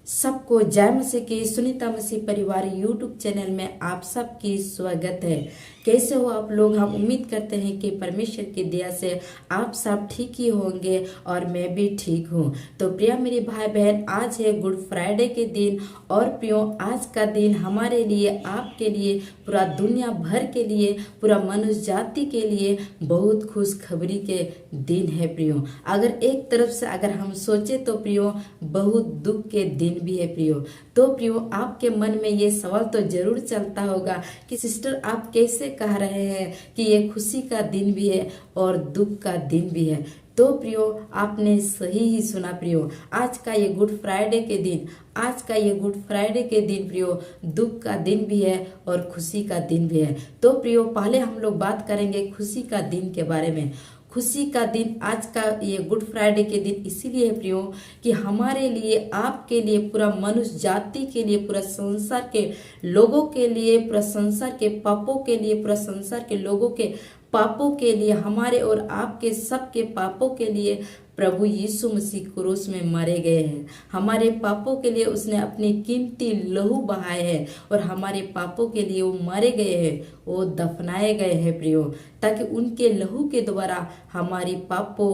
सबको जय मसीह की सुनीता मसीह परिवार यूट्यूब चैनल में आप सबकी स्वागत है। कैसे हो आप लोग? हम उम्मीद करते हैं कि परमेश्वर की दया से आप सब ठीक ही होंगे और मैं भी ठीक हूँ। तो प्रिय मेरे भाई बहन, आज है गुड फ्राइडे के दिन और प्रियो आज का दिन हमारे लिए, आपके लिए, पूरा दुनिया भर के लिए, पूरा मनुष्य जाति के लिए बहुत खुशखबरी के दिन है प्रियो। अगर एक तरफ से अगर हम सोचे तो प्रियो बहुत दुख के दिन भी है प्रियो। तो प्रियो आपके मन में ये सवाल तो जरूर चलता होगा कि सिस्टर आप कैसे कह रहे हैं कि ये खुशी का दिन भी है और दुख का दिन भी है। तो प्रियो आपने सही ही सुना प्रियो। आज का ये गुड फ्राइडे के दिन, आज का ये गुड फ्राइडे के दिन प्रियो दुख का दिन भी है और खुशी का दिन भी है। तो प्रियो पहले हम लोग बात करेंगे खुशी का दिन के बारे में। खुशी का दिन आज का ये गुड फ्राइडे के दिन इसीलिए है प्रियो कि हमारे लिए, आपके लिए, पूरा मनुष्य जाति के लिए, पूरा संसार के लोगों के लिए, पूरा संसार के पापों के लिए, पूरा संसार के लोगों के पापों के लिए, हमारे और आपके सबके पापों के लिए प्रभु यीशु मसीह क्रूस में मारे गए हैं। हमारे पापों के लिए उसने अपनी कीमती लहू बहाए हैं और हमारे पापों के लिए वो मारे गए हैं, वो दफनाए गए हैं प्रियो, ताकि उनके लहू के द्वारा हमारी पापों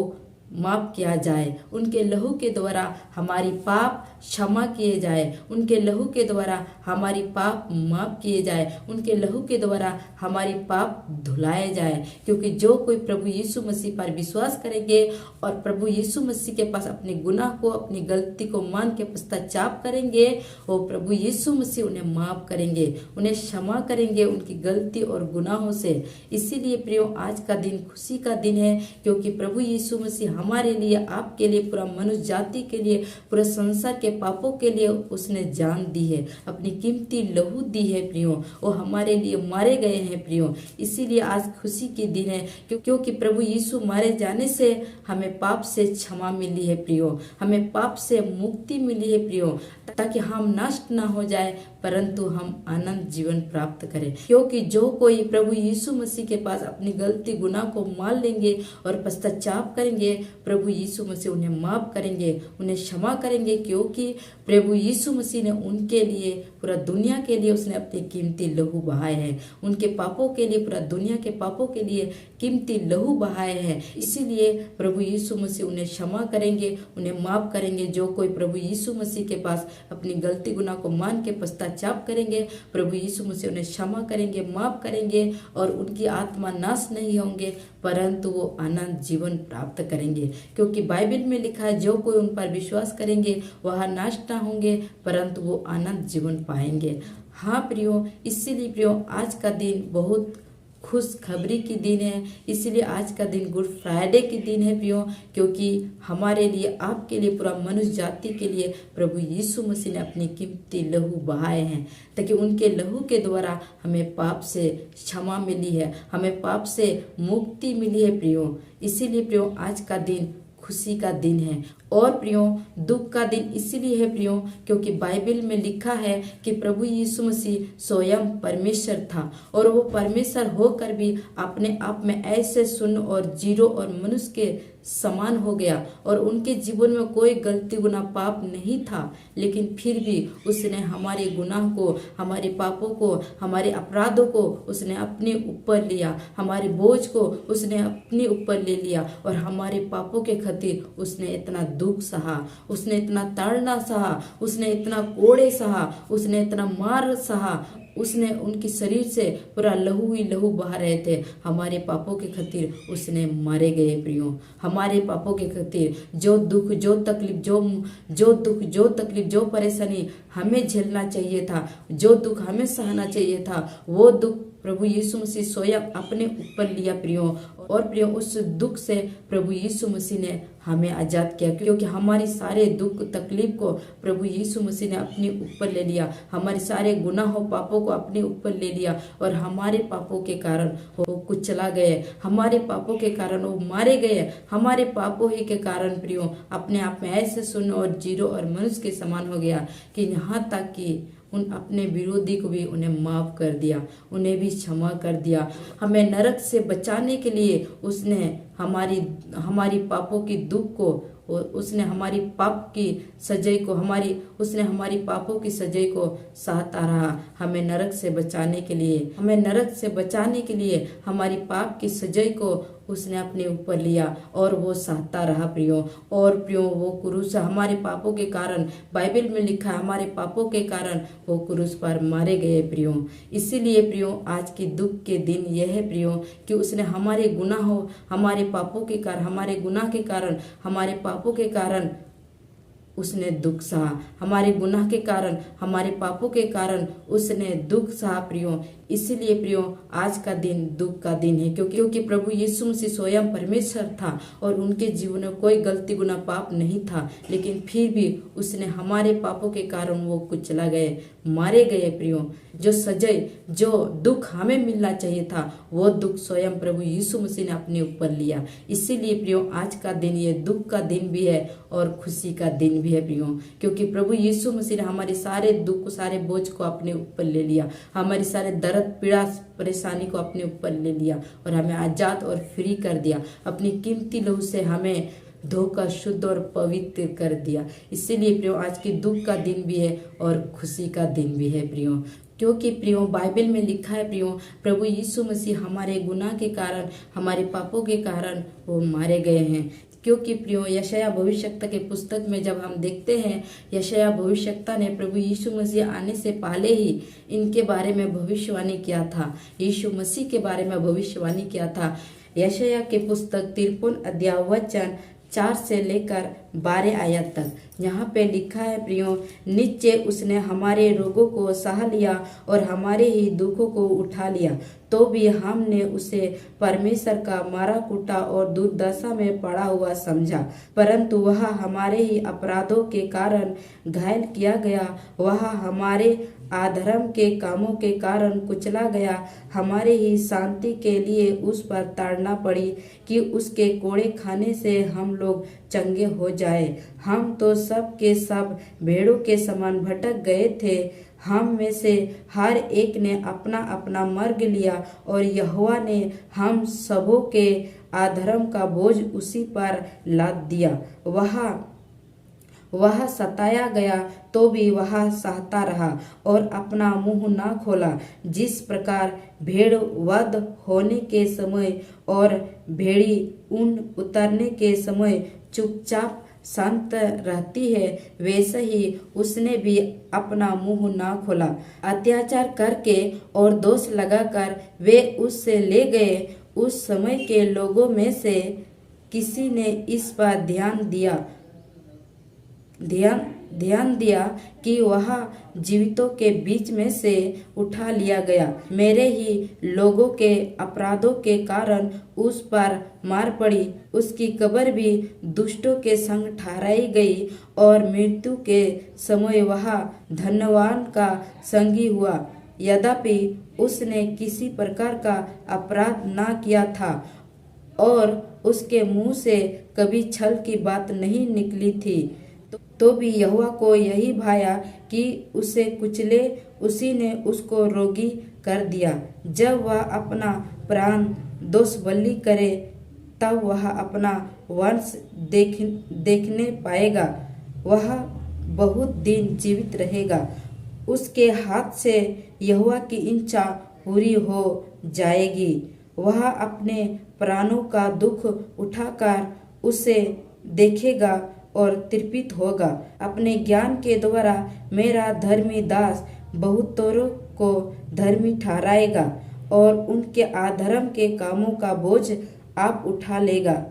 माफ किया जाए, उनके लहू के द्वारा हमारी पाप क्षमा किए जाए, उनके लहू के द्वारा हमारी पाप माफ किए जाए, उनके लहू के द्वारा हमारी पाप धुलाए जाए। क्योंकि जो कोई प्रभु यीशु मसीह पर विश्वास करेंगे और प्रभु यीशु मसीह के पास अपने गुनाह को, अपनी गलती को मान के पश्चाताप करेंगे, वो प्रभु यीशु मसीह उन्हें माफ करेंगे, उन्हें क्षमा करेंगे उनकी गलती और गुनाहों से। इसीलिए प्रियो आज का दिन खुशी का दिन है, क्योंकि प्रभु यीशु मसीह हमारे लिए, आपके लिए, पूरा मनुष्य जाति के लिए, पूरे संसार के पापों के लिए उसने जान दी है, अपनी कीमती लहू दी है प्रियो। वो हमारे लिए मारे गए हैं प्रियो। इसीलिए आज खुशी के दिन है, क्योंकि प्रभु यीशु मारे जाने से हमें पाप से क्षमा मिली है प्रियो, हमें पाप से मुक्ति मिली है प्रियो, ताकि हम नष्ट ना हो जाए परंतु हम आनंद जीवन प्राप्त करें। क्योंकि जो कोई प्रभु यीशु मसीह के पास अपनी गलती गुनाह को मान लेंगे और पश्चाताप करेंगे, प्रभु यीशु मसीह उन्हें माफ करेंगे, उन्हें क्षमा करेंगे। क्योंकि प्रभु यीशु मसीह ने उनके लिए, पूरा दुनिया के लिए उसने अपने कीमती लहू बहाए हैं, उनके पापों के लिए, पूरा दुनिया के पापों के लिए कीमती लहू बहाए हैं। इसीलिए प्रभु यीशु मसीह उन्हें क्षमा करेंगे, उन्हें माफ करेंगे। जो कोई प्रभु यीशु मसीह के पास अपनी गलती गुनाह को मान के पश्चाताप करेंगे, प्रभु यीशु मसीह उन्हें क्षमा करेंगे, माफ करेंगे और उनकी आत्मा नाश नहीं होंगे परंतु वो आनंद जीवन प्राप्त करेंगे। क्योंकि बाइबल में लिखा है, जो कोई उन पर विश्वास करेंगे वह नाश ना होंगे परंतु वो आनंद जीवन पाएंगे। हाँ प्रियो, इसीलिए प्रियो आज का दिन बहुत खुशखबरी की दिन है। इसीलिए आज का दिन गुड फ्राइडे की दिन है प्रियो, क्योंकि हमारे लिए, आपके लिए, पूरा मनुष्य जाति के लिए प्रभु यीशु मसीह ने अपनी कीमती लहू बहाए हैं, ताकि उनके लहू के द्वारा हमें पाप से क्षमा मिली है, हमें पाप से मुक्ति मिली है प्रियो। इसीलिए प्रियो आज का दिन खुशी का दिन है। और प्रियो दुख का दिन इसीलिए है प्रियो, क्योंकि बाइबल में लिखा है कि प्रभु यीशु मसीह स्वयं परमेश्वर था और वो परमेश्वर होकर भी अपने आप में ऐसे शून्य और जीरो और मनुष्य के समान हो गया और उनके जीवन में कोई गलती गुनाह पाप नहीं था, लेकिन फिर भी उसने हमारे गुनाह को, हमारे पापों को, हमारे अपराधों को उसने अपने ऊपर लिया, हमारे बोझ को उसने अपने ऊपर ले लिया और हमारे पापों के खातिर उसने इतना दुख सहा, उसने इतना ताड़ना सहा, उसने इतना कोड़े सहा, उसने इतना मार सहा, उसने उनकी शरीर से पूरा लहू ही लहू बहा रहे थे। हमारे पापों के खातिर उसने मारे गए प्रियो। हमारे पापों के खातिर जो दुख, जो तकलीफ, जो दुख, जो तकलीफ, जो परेशानी हमें झेलना चाहिए था, जो दुख हमें सहना चाहिए था, वो दुख प्रभु यीशु मसीह स्वयं अपने ऊपर लिया प्रियो। और प्रियो उस दुख से प्रभु यीशु मसीह ने हमें आजाद किया, क्योंकि हमारी सारे दुख तकलीफ को प्रभु यीशु मसीह ने अपने ऊपर ले लिया, हमारे सारे गुनाहों पापों को अपने ऊपर ले लिया और हमारे पापों के कारण वो कुचला गए, हमारे पापों के कारण वो मारे गए, हमारे पापों ही के कारण प्रियो अपने आप में ऐसे शून्य और जीरो और मनुष्य के समान हो गया कि यहाँ तक कि उन अपने विरोधी को भी उन्हें माफ कर दिया, उन्हें भी क्षमा कर दिया। हमें नरक से बचाने के लिए उसने हमारी पापों की दुख को उसने हमारी पाप की सजाई को उसने हमारी पापों की सजाई को सहता रहा, हमें नरक से बचाने के लिए हमारी पाप की सजाई को उसने अपने ऊपर लिया और वो सहता रहा प्रियो। और प्रियो वो क्रूस हमारे पापों के कारण, बाइबल में लिखा है, हमारे पापों के कारण वो क्रूस पर मारे गए प्रियो। इसीलिए प्रियो आज के दुख के दिन यह है प्रियो कि उसने हमारे गुनाहों, हमारे पापों के कारण, हमारे गुनाह के कारण, हमारे पापों के कारण उसने दुख सहा, हमारे गुनाह के कारण, हमारे पापों के कारण उसने दुख सहा प्रियो। इसीलिए प्रियो आज का दिन दुख का दिन है, क्योंकि प्रभु यीशु मसीह स्वयं परमेश्वर था और उनके जीवन में कोई गलती गुनाह पाप नहीं था, लेकिन फिर भी उसने हमारे पापों के कारण वो कुचला गए, मारे गए प्रियो। जो सजाई, जो दुख हमें मिलना चाहिए था, वो दुख स्वयं प्रभु यीशु मसीह ने अपने ऊपर लिया। इसीलिए प्रियो आज का दिन ये दुख का दिन भी है और खुशी का दिन भी है प्रियो, क्योंकि प्रभु यीशु मसीह ने हमारे सारे दुख, सारे बोझ को अपने ऊपर ले लिया, हमारे सारे दर्द, पीड़ा, परेशानी को अपने ऊपर ले लिया और हमें आजाद और फ्री कर दिया। अपनी कीमती लहू से हमें धोकर शुद्ध और पवित्र कर दिया। इसीलिए प्रियो आज की दुख का दिन भी है और खुशी का दिन भी है प्रियो, क्योंकि प्रियो बाइबल में लिखा है प्रियो, प्रभु यीशु मसीह हमारे गुनाह के कारण, हमारे पापों के कारण वो मारे गए हैं। क्योंकि प्रियो यशायाह भविष्यवक्ता के पुस्तक में जब हम देखते हैं, यशायाह भविष्यवक्ता ने प्रभु यीशु मसीह आने से पहले ही इनके बारे में भविष्यवाणी किया था, यीशु मसीह के बारे में भविष्यवाणी किया था। यशायाह के पुस्तक 53 अध्याय वचन 4 से लेकर 12 आयत तक यहाँ पे लिखा है प्रियो, नीचे उसने हमारे रोगों को सह लिया और हमारे ही दुखों को उठा लिया, तो भी हमने उसे परमेश्वर का मारा कूटा और दुर्दशा में पड़ा हुआ समझा। परंतु वह हमारे ही अपराधों के कारण घायल किया गया, वह हमारे अधर्म के कामों के कारण कुचला गया, हमारे ही शांति के लिए उस पर ताड़ना पड़ी कि उसके कोड़े खाने से हम लोग चंगे हो जाए। हम तो सब के सब भेड़ों के समान भटक गए थे, हम में से हर एक ने अपना अपना मार्ग लिया और यहोवा ने हम सबों के अधर्म का बोझ उसी पर लाद दिया। वह सताया गया तो भी वह सहता रहा और अपना मुंह ना खोला। जिस प्रकार भेड़ वध होने के समय और भेड़ी ऊन उतरने के समय चुपचाप शांत रहती है, वैसे ही उसने भी अपना मुंह ना खोला। अत्याचार करके और दोष लगाकर वे उससे ले गए। उस समय के लोगों में से किसी ने इस पर ध्यान दिया कि वह जीवितों के बीच में से उठा लिया गया। मेरे ही लोगों के अपराधों के कारण उस पर मार पड़ी। उसकी कब्र भी दुष्टों के संग ठहराई गई और मृत्यु के समय वह धनवान का संगी हुआ। यद्यपि उसने किसी प्रकार का अपराध ना किया था और उसके मुंह से कभी छल की बात नहीं निकली थी, तो भी यहोवा को यही भाया कि उसे कुचले, उसी ने उसको रोगी कर दिया। जब वह अपना प्राण दोष बलि करे तब वह अपना वंश देखने पाएगा, वह बहुत दिन जीवित रहेगा। उसके हाथ से यहोवा की इच्छा पूरी हो जाएगी। वह अपने प्राणों का दुख उठाकर उसे देखेगा और तृप्त होगा। अपने ज्ञान के द्वारा मेरा धर्मी दास बहुतों को धर्मी ठहराएगा और उनके अधर्म के कामों का बोझ आप उठा लेगा।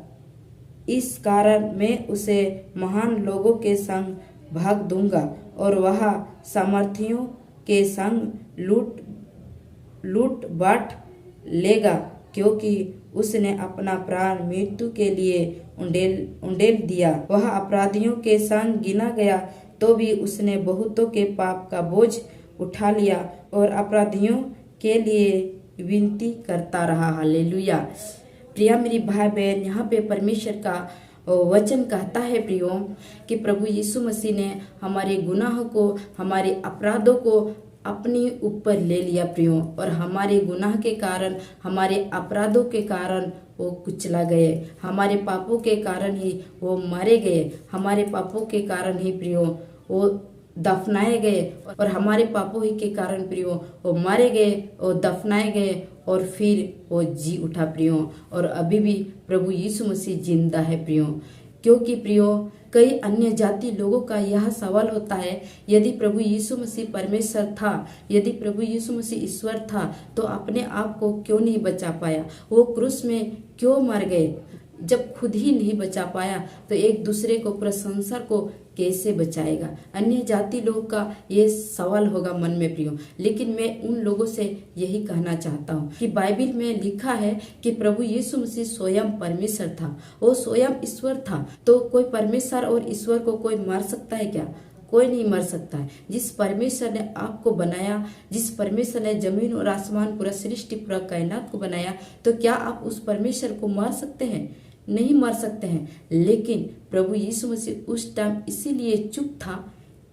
इस कारण मैं उसे महान लोगों के संग भाग दूंगा और वह सामर्थियों के संग लूट बांट लेगा, क्योंकि उसने अपना प्राण मृत्यु के लिए उंडेल दिया। वह अपराधियों के संग गिना गया तो भी उसने बहुतों के पाप का बोझ उठा लिया और अपराधियों के लिए विनती करता रहा। हालेलुया। प्रिया मेरी भाई बहन, यहाँ पे परमेश्वर का वचन कहता है प्रियो कि प्रभु यीशु मसीह ने हमारे गुनाह को, हमारे अपराधों को अपने ऊपर ले लिया प्रियो, और हमारे गुनाह के कारण, हमारे अपराधों के कारण वो कुचला गए, हमारे पापों के कारण ही वो मारे गए, हमारे पापों के कारण ही प्रियो वो दफनाए गए, और हमारे पापों ही के कारण प्रियो वो मारे गए और दफनाए गए, और फिर वो जी उठा प्रियो, और अभी भी प्रभु यीशु मसीह जिंदा है प्रियो। क्योंकि प्रियो कई अन्य जाति लोगों का यह सवाल होता है, यदि प्रभु यीशु मसीह परमेश्वर था, यदि प्रभु यीशु मसीह ईश्वर था, तो अपने आप को क्यों नहीं बचा पाया, वो क्रूस में क्यों मर गए। जब खुद ही नहीं बचा पाया तो एक दूसरे को, पूरा संसार को कैसे बचाएगा। अन्य जाति लोगों का ये सवाल होगा मन में प्रियो। लेकिन मैं उन लोगों से यही कहना चाहता हूँ कि बाइबल में लिखा है कि प्रभु यीशु मसीह स्वयं परमेश्वर था, वो स्वयं ईश्वर था। तो कोई परमेश्वर और ईश्वर को कोई मार सकता है क्या? कोई नहीं मर सकता है। जिस परमेश्वर ने आपको बनाया, जिस परमेश्वर ने जमीन और आसमान, पूरा सृष्टि, पूरा कायनात को बनाया, तो क्या आप उस परमेश्वर को मार सकते हैं? नहीं मार सकते हैं। लेकिन प्रभु यीशु मसीह उस टाइम इसीलिए चुप था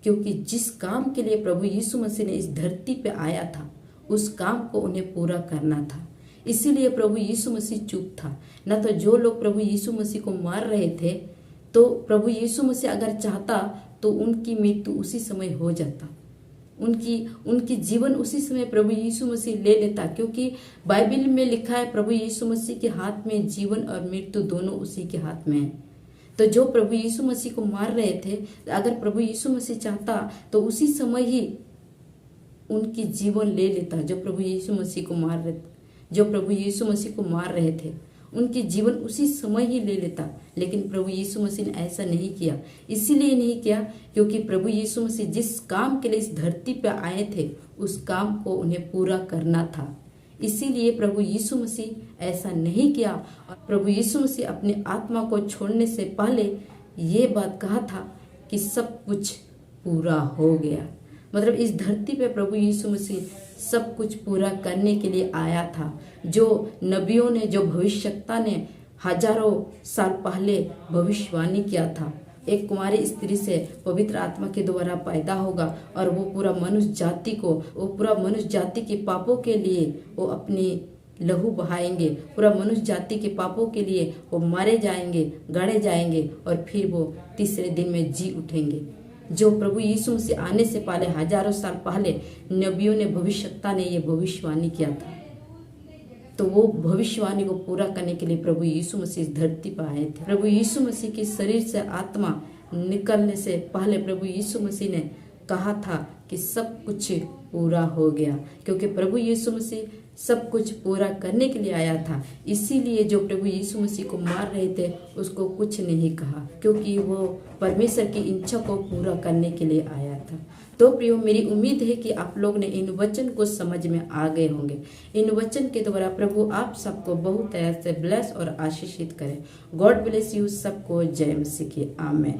क्योंकि जिस काम के लिए प्रभु यीशु मसीह ने इस धरती पे आया था, उस काम को उन्हें पूरा करना था। इसीलिए प्रभु यीशु मसीह चुप था। न तो जो लोग प्रभु यीशु मसीह को मार रहे थे, तो प्रभु यीशु मसीह अगर चाहता तो उनकी मृत्यु उसी समय हो जाता, उनकी जीवन उसी समय प्रभु यीशु मसीह ले लेता। क्योंकि बाइबल में लिखा है प्रभु यीशु मसीह के हाथ में जीवन और मृत्यु दोनों उसी के हाथ में है। तो जो प्रभु यीशु मसीह को मार रहे थे, अगर प्रभु यीशु मसीह चाहता तो उसी समय ही उनकी जीवन ले लेता। जो प्रभु यीशु मसीह को मार रहे थे उनकी जीवन उसी समय ही ले लेता। लेकिन प्रभु यीशु मसीह ने ऐसा नहीं किया। इसीलिए नहीं किया क्योंकि प्रभु यीशु मसीह जिस काम के लिए इस धरती पे आए थे, उस काम को उन्हें पूरा करना था। इसीलिए प्रभु यीशु मसीह ऐसा नहीं किया। और प्रभु यीशु मसीह अपनी आत्मा को छोड़ने से पहले ये बात कहा था कि सब कुछ पूरा हो गया। मतलब इस धरती पे प्रभु यीशु मसीह सब कुछ पूरा करने के लिए आया था। जो नबियों ने, जो भविष्यवक्ता ने हजारों साल पहले भविष्यवाणी किया था, एक कुंवारी स्त्री से पवित्र आत्मा के द्वारा पैदा होगा और वो पूरा मनुष्य जाति के पापों के लिए वो अपनी लहू बहाएंगे। पूरा मनुष्य जाति के पापों के लिए वो मारे जाएंगे, गड़े जाएंगे और फिर वो तीसरे दिन में जी उठेंगे। जो प्रभु यीशु मसीह आने से पहले हजारों साल पहले नबियों ने, भविष्यवक्ता ने ये भविष्यवाणी किया था। तो वो भविष्यवाणी को पूरा करने के लिए प्रभु यीशु मसीह इस धरती पर आए थे। प्रभु यीशु मसीह के शरीर से आत्मा निकलने से पहले प्रभु यीशु मसीह ने कहा था कि सब कुछ पूरा हो गया। क्योंकि प्रभु यीशु मसीह सब कुछ पूरा करने के लिए आया था। इसीलिए जो प्रभु यीशु मसीह को मार रहे थे उसको कुछ नहीं कहा, क्योंकि वो परमेश्वर की इच्छा को पूरा करने के लिए आया था। तो प्रियो, मेरी उम्मीद है कि आप लोग ने इन वचन को समझ में आ गए होंगे। इन वचन के द्वारा प्रभु आप सबको बहुत तरह से ब्लेस और आशीषित करे। गॉड ब्लेस यू सबको। जय मसीह की। आमीन।